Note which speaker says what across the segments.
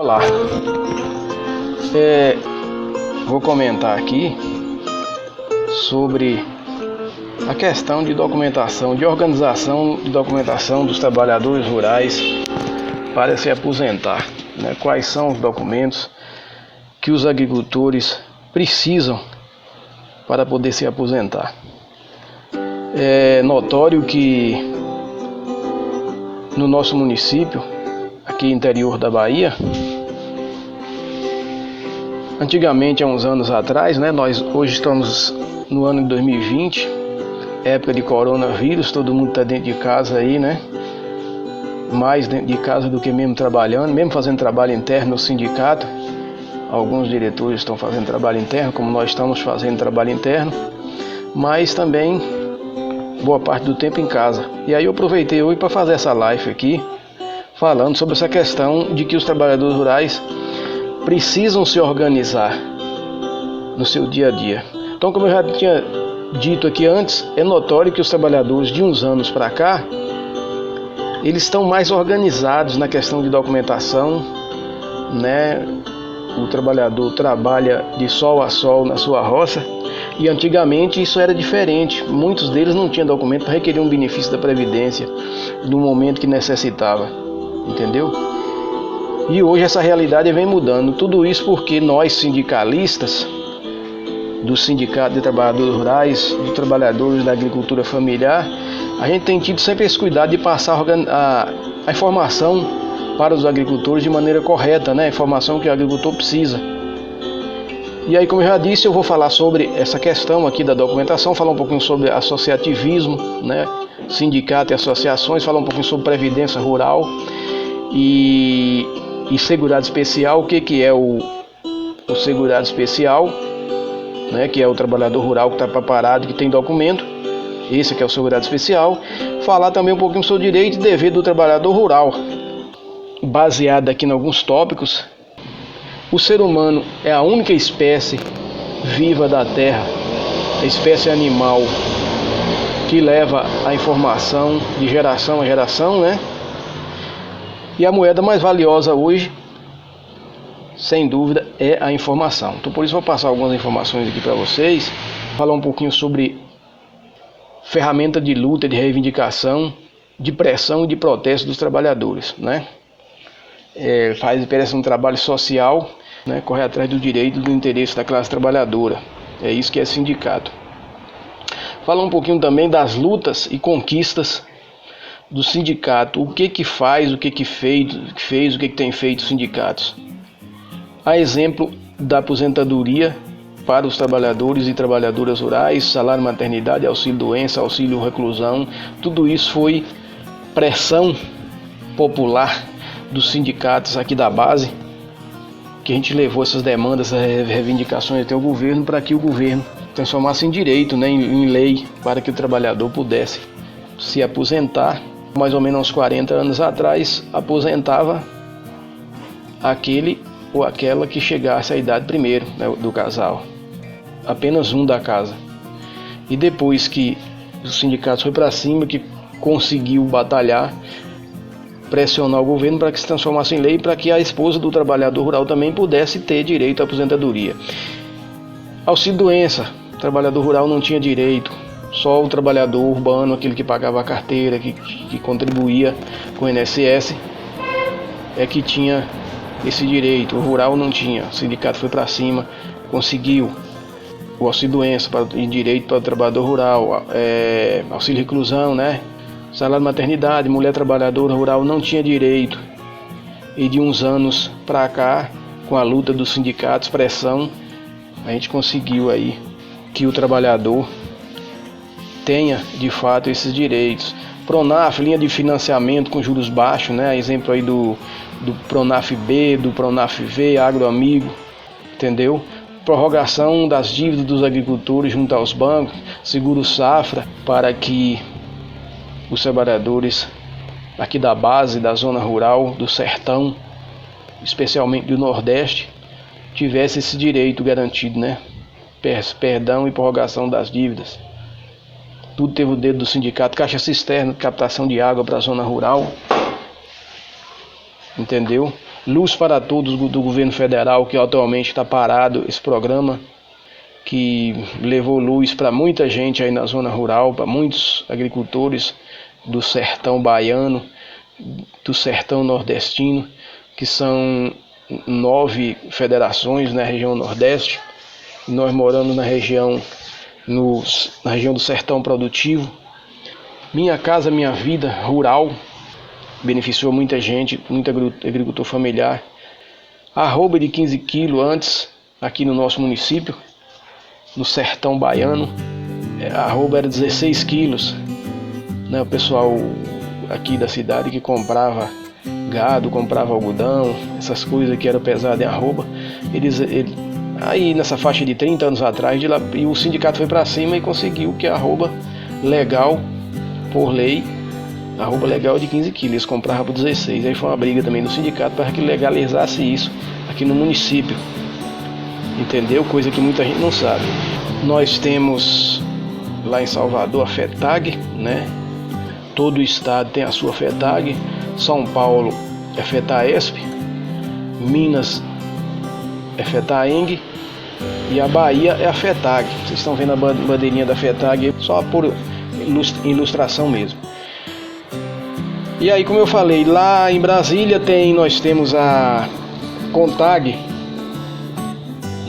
Speaker 1: Olá, vou comentar aqui sobre a questão de documentação, de organização de documentação dos trabalhadores rurais para se aposentar, né? Quais são os documentos que os agricultores precisam para poder se aposentar. É notório que no nosso município, aqui interior da Bahia, antigamente, há uns anos atrás, né, nós hoje estamos no ano de 2020, época de coronavírus, todo mundo está dentro de casa aí, né? Mais dentro de casa do que mesmo trabalhando, mesmo fazendo trabalho interno no sindicato. Alguns diretores estão fazendo trabalho interno, como nós estamos fazendo trabalho interno, mas também boa parte do tempo em casa. E aí eu aproveitei hoje para fazer essa live aqui, falando sobre essa questão de que os trabalhadores rurais precisam se organizar no seu dia a dia. Então, como eu já tinha dito aqui antes, é notório que os trabalhadores de uns anos para cá, eles estão mais organizados na questão de documentação, né? O trabalhador trabalha de sol a sol na sua roça, e antigamente isso era diferente. Muitos deles não tinham documento para requerer um benefício da Previdência no momento que necessitava, entendeu? E hoje essa realidade vem mudando. Tudo isso porque nós, sindicalistas, do Sindicato de Trabalhadores Rurais, de trabalhadores da agricultura familiar, a gente tem tido sempre esse cuidado de passar a informação para os agricultores de maneira correta, né? A informação que o agricultor precisa. E aí, como eu já disse, eu vou falar sobre essa questão aqui da documentação, falar um pouquinho sobre associativismo, né? Sindicato e associações, falar um pouquinho sobre previdência rural e segurado especial. O que é o segurado especial, né? Que é o trabalhador rural que está preparado, que tem documento. Esse que é o segurado especial. Falar também um pouquinho sobre o direito e dever do trabalhador rural, baseado aqui em alguns tópicos. O ser humano é a única espécie viva da Terra, a espécie animal que leva a informação de geração a geração, né? E a moeda mais valiosa hoje, sem dúvida, é a informação. Então, por isso, vou passar algumas informações aqui para vocês, falar um pouquinho sobre ferramenta de luta, de reivindicação, de pressão e de protesto dos trabalhadores, né? Parece um trabalho social, né? Corre atrás do direito e do interesse da classe trabalhadora. É isso que é sindicato. Falar um pouquinho também das lutas e conquistas do sindicato. O que faz, o que fez, o que tem feito os sindicatos. A exemplo da aposentadoria para os trabalhadores e trabalhadoras rurais, salário maternidade, auxílio doença, auxílio reclusão. Tudo isso foi pressão popular dos sindicatos aqui da base, que a gente levou essas demandas, essas reivindicações até o governo, para que o governo transformasse em direito, né, em lei, para que o trabalhador pudesse se aposentar. Mais ou menos uns 40 anos atrás, aposentava aquele ou aquela que chegasse à idade primeiro, né, do casal, apenas um da casa. E depois que os sindicatos foi para cima, que conseguiu batalhar, pressionar o governo para que se transformasse em lei, para que a esposa do trabalhador rural também pudesse ter direito à aposentadoria. Auxílio doença, o trabalhador rural não tinha direito, só o trabalhador urbano, aquele que pagava a carteira, que contribuía com o INSS, é que tinha esse direito. O rural não tinha. O sindicato foi para cima, conseguiu o auxílio doença e direito para o trabalhador rural, auxílio reclusão, né? Salário maternidade, mulher trabalhadora rural não tinha direito. E de uns anos para cá, com a luta dos sindicatos, pressão, a gente conseguiu aí que o trabalhador tenha de fato esses direitos. Pronaf, linha de financiamento com juros baixos, né? Exemplo aí do Pronaf B, do Pronaf V, Agroamigo, entendeu? Prorrogação das dívidas dos agricultores junto aos bancos, seguro safra, para que os trabalhadores aqui da base, da zona rural, do sertão, especialmente do Nordeste, tivesse esse direito garantido, né? Perdão e prorrogação das dívidas. Tudo teve o dedo do sindicato. Caixa cisterna, captação de água para a zona rural, entendeu? Luz para Todos do governo federal, que atualmente está parado, esse programa que levou luz para muita gente aí na zona rural, para muitos agricultores do sertão baiano, do sertão nordestino, que são 9 federações na região nordeste. Nós moramos na região do sertão produtivo. Minha Casa Minha Vida rural beneficiou muita gente, muito agricultor familiar. Arroba de 15 quilos antes, aqui no nosso município, no sertão baiano, a arroba era 16 quilos. Né? O pessoal aqui da cidade que comprava gado, comprava algodão, essas coisas que eram pesadas em arroba, aí nessa faixa de 30 anos atrás, e o sindicato foi para cima e conseguiu que a arroba legal, por lei, a arroba legal de 15 quilos, eles compravam por 16. Aí foi uma briga também do sindicato para que legalizasse isso aqui no município. Entendeu? Coisa que muita gente não sabe. Nós temos lá em Salvador a FETAG, né? Todo o estado tem a sua FETAG. São Paulo é FETAESP, Minas é FETAENG e a Bahia é a FETAG. Vocês estão vendo a bandeirinha da FETAG só por ilustração mesmo. E aí, como eu falei, lá em Brasília nós temos a CONTAG,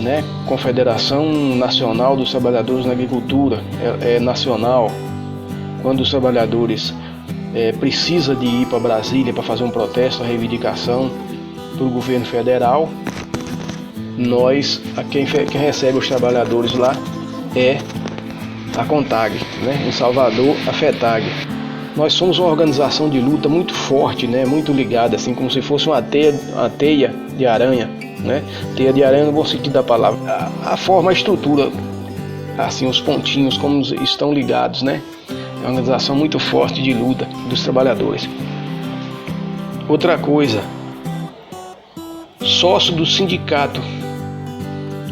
Speaker 1: né? Confederação Nacional dos Trabalhadores na Agricultura, é nacional. Quando os trabalhadores precisam de ir para Brasília para fazer um protesto, uma reivindicação para o governo federal, quem recebe os trabalhadores lá é a CONTAG, né? Em Salvador, a FETAG. Nós somos uma organização de luta muito forte, né? Muito ligada, assim como se fosse uma teia de aranha, né? Teia de aranha no bom sentido da palavra. A forma, a estrutura, assim, os pontinhos, como estão ligados, né? É uma organização muito forte de luta dos trabalhadores. Outra coisa, sócio do sindicato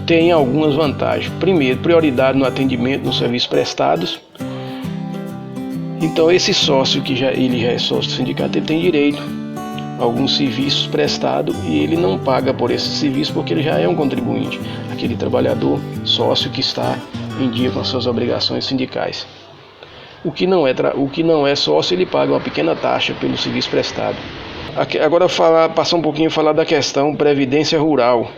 Speaker 1: tem algumas vantagens. Primeiro, prioridade no atendimento nos serviços prestados. Então, esse sócio que ele já é sócio do sindicato, ele tem direito a alguns serviços prestados e ele não paga por esse serviço porque ele já é um contribuinte, aquele trabalhador sócio que está em dia com as suas obrigações sindicais. O que não é sócio, ele paga uma pequena taxa pelo serviço prestado. Agora passar um pouquinho a falar da questão previdência rural.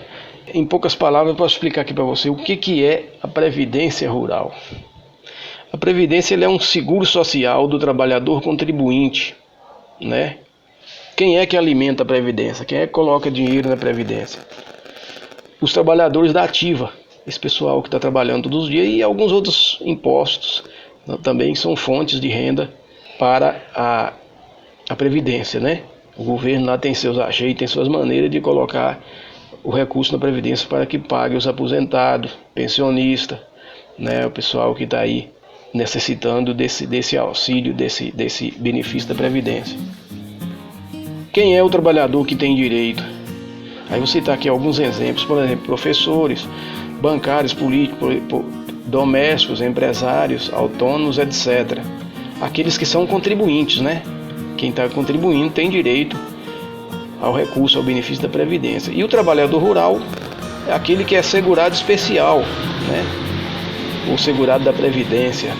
Speaker 1: Em poucas palavras, eu posso explicar aqui para você o que é a previdência rural. A previdência é um seguro social do trabalhador contribuinte, né? Quem é que alimenta a previdência? Quem é que coloca dinheiro na previdência? Os trabalhadores da ativa, esse pessoal que está trabalhando todos os dias, e alguns outros impostos também são fontes de renda para a previdência, né? O governo lá tem seus ajeitos, tem suas maneiras de colocar o recurso na previdência para que pague os aposentados, pensionistas, né? O pessoal que está aí necessitando desse auxílio, desse benefício da previdência. Quem é o trabalhador que tem direito? Aí vou citar aqui alguns exemplos, por exemplo, professores, bancários, políticos, domésticos, empresários, autônomos, etc. Aqueles que são contribuintes, né? Quem está contribuindo tem direito ao recurso, ao benefício da previdência. E o trabalhador rural é aquele que é segurado especial, né? O segurado da previdência.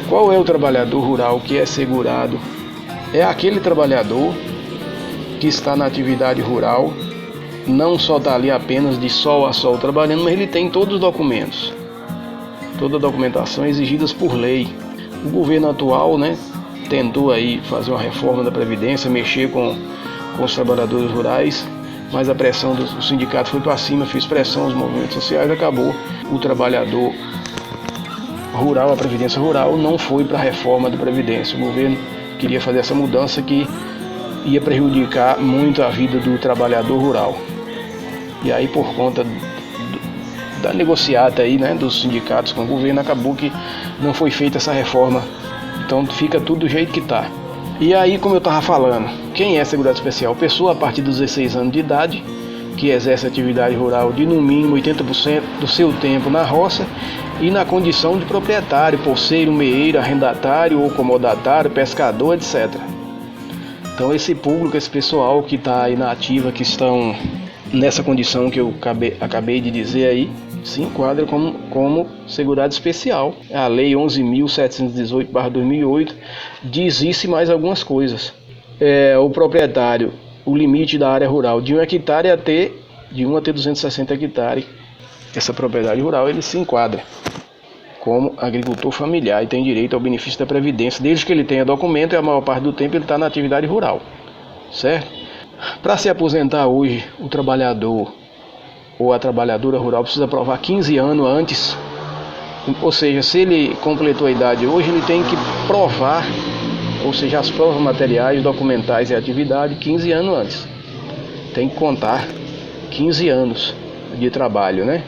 Speaker 1: Qual é o trabalhador rural que é segurado? É aquele trabalhador que está na atividade rural, não só está ali apenas de sol a sol trabalhando, mas ele tem todos os documentos, toda a documentação exigidas por lei. O governo atual, né, tentou aí fazer uma reforma da previdência, mexer com os trabalhadores rurais, mas a pressão do sindicato foi para cima, fez pressão aos movimentos sociais, acabou. O trabalhador rural, a previdência rural, não foi para a reforma da previdência. O governo queria fazer essa mudança que ia prejudicar muito a vida do trabalhador rural. E aí, por conta da negociata aí, né, dos sindicatos com o governo, acabou que não foi feita essa reforma. Então fica tudo do jeito que está. E aí, como eu estava falando, quem é segurado especial? Pessoa a partir dos 16 anos de idade, que exerce atividade rural de no mínimo 80% do seu tempo na roça e na condição de proprietário, porceiro, meeiro, arrendatário ou comodatário, pescador, etc. Então esse público, esse pessoal que está aí na ativa, que estão nessa condição que eu acabei de dizer aí, se enquadra como segurado especial. A Lei 11.718/2008 diz isso e mais algumas coisas. O proprietário, o limite da área rural de 1 hectare de 1 a ter 260 hectares. Essa propriedade rural ele se enquadra como agricultor familiar e tem direito ao benefício da Previdência, desde que ele tenha documento e a maior parte do tempo ele está na atividade rural, certo? Para se aposentar hoje, o trabalhador ou a trabalhadora rural precisa provar 15 anos antes, ou seja, se ele completou a idade hoje, ele tem que provar, ou seja, as provas materiais, documentais e atividade 15 anos antes. Tem que contar 15 anos de trabalho, né?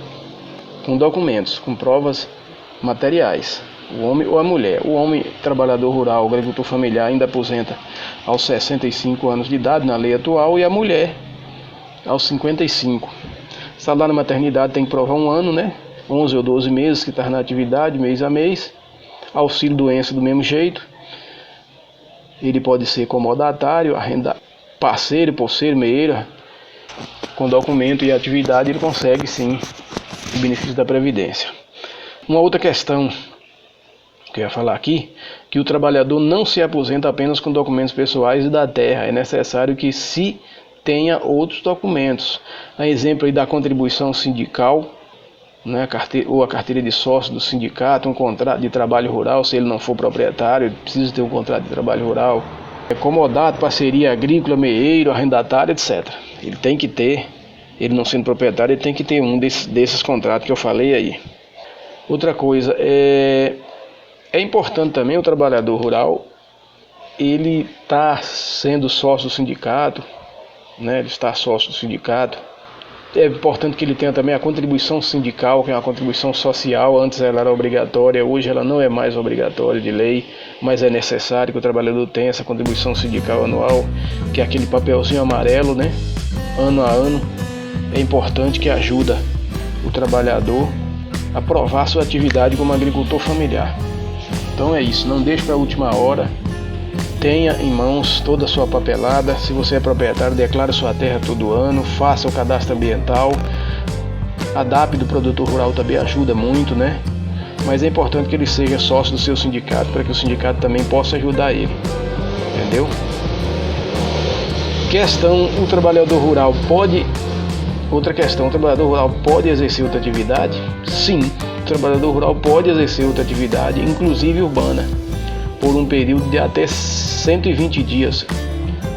Speaker 1: Com documentos, com provas materiais, o homem ou a mulher. O homem trabalhador rural, agricultor familiar, ainda aposenta aos 65 anos de idade na lei atual, e a mulher aos 55. Salário na maternidade tem que provar 1 ano, né? 11 ou 12 meses que está na atividade, mês a mês. Auxílio doença do mesmo jeito. Ele pode ser comodatário, parceiro, pulseiro, meeira. Com documento e atividade ele consegue sim o benefício da Previdência. Uma outra questão que eu ia falar aqui, que o trabalhador não se aposenta apenas com documentos pessoais e da terra. É necessário que se tenha outros documentos. A exemplo aí da contribuição sindical, né, a carteira de sócio do sindicato, um contrato de trabalho rural, se ele não for proprietário, ele precisa ter um contrato de trabalho rural, comodato, parceria agrícola, meeiro, arrendatário, etc. Ele tem que ter, ele não sendo proprietário, ele tem que ter um desses contratos que eu falei aí. Outra coisa, é importante também o trabalhador rural, ele está sendo sócio do sindicato, né, ele está sócio do sindicato. É importante que ele tenha também a contribuição sindical, que é uma contribuição social. Antes ela era obrigatória, hoje ela não é mais obrigatória de lei, mas é necessário que o trabalhador tenha essa contribuição sindical anual, que é aquele papelzinho amarelo, né, ano a ano. É importante, que ajuda o trabalhador a provar sua atividade como agricultor familiar. Então é isso, não deixe para a última hora. Tenha em mãos toda a sua papelada. Se você é proprietário, declare sua terra todo ano, faça o cadastro ambiental. A DAP do produtor rural também ajuda muito, né? Mas é importante que ele seja sócio do seu sindicato, para que o sindicato também possa ajudar ele. Entendeu? O trabalhador rural pode... Outra questão, o trabalhador rural pode exercer outra atividade? Sim, o trabalhador rural pode exercer outra atividade, inclusive urbana, por um período de até 120 dias.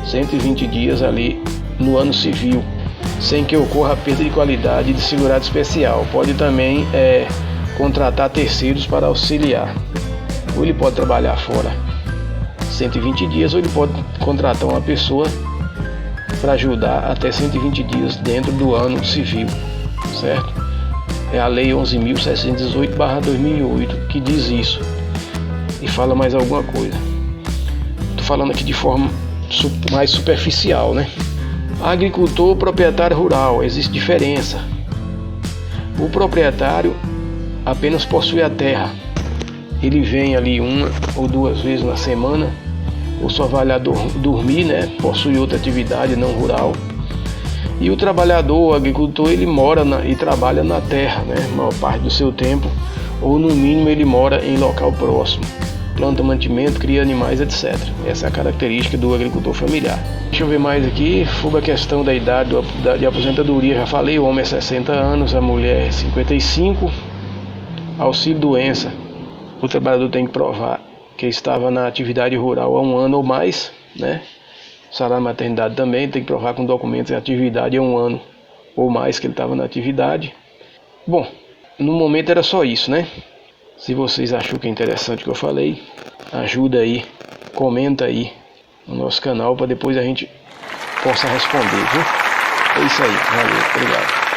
Speaker 1: 120 dias ali no ano civil, sem que ocorra perda de qualidade de segurado especial. Pode também contratar terceiros para auxiliar. Ou ele pode trabalhar fora 120 dias, ou ele pode contratar uma pessoa para ajudar até 120 dias dentro do ano civil, certo? É a Lei 11.718/2008 que diz isso. E fala mais alguma coisa. Estou falando aqui de forma mais superficial, né? Agricultor, proprietário rural, existe diferença. O proprietário apenas possui a terra. Ele vem ali 1 ou 2 vezes na semana, ou só vai lá dormir, né? Possui outra atividade não rural. E o trabalhador, o agricultor, ele mora e trabalha na terra, né? A maior parte do seu tempo, ou no mínimo ele mora em local próximo. Planta mantimento, cria animais, etc. Essa é a característica do agricultor familiar. Deixa eu ver mais aqui, sobre a questão da idade de aposentadoria, já falei, o homem é 60 anos, a mulher é 55. Auxílio doença, o trabalhador tem que provar que estava na atividade rural há 1 ano ou mais, né? Salário maternidade também, tem que provar com documentos em atividade há 1 ano ou mais que ele estava na atividade. Bom, no momento era só isso, né? Se vocês acham que é interessante o que eu falei, ajuda aí, comenta aí no nosso canal para depois a gente possa responder, viu? É isso aí, valeu, obrigado.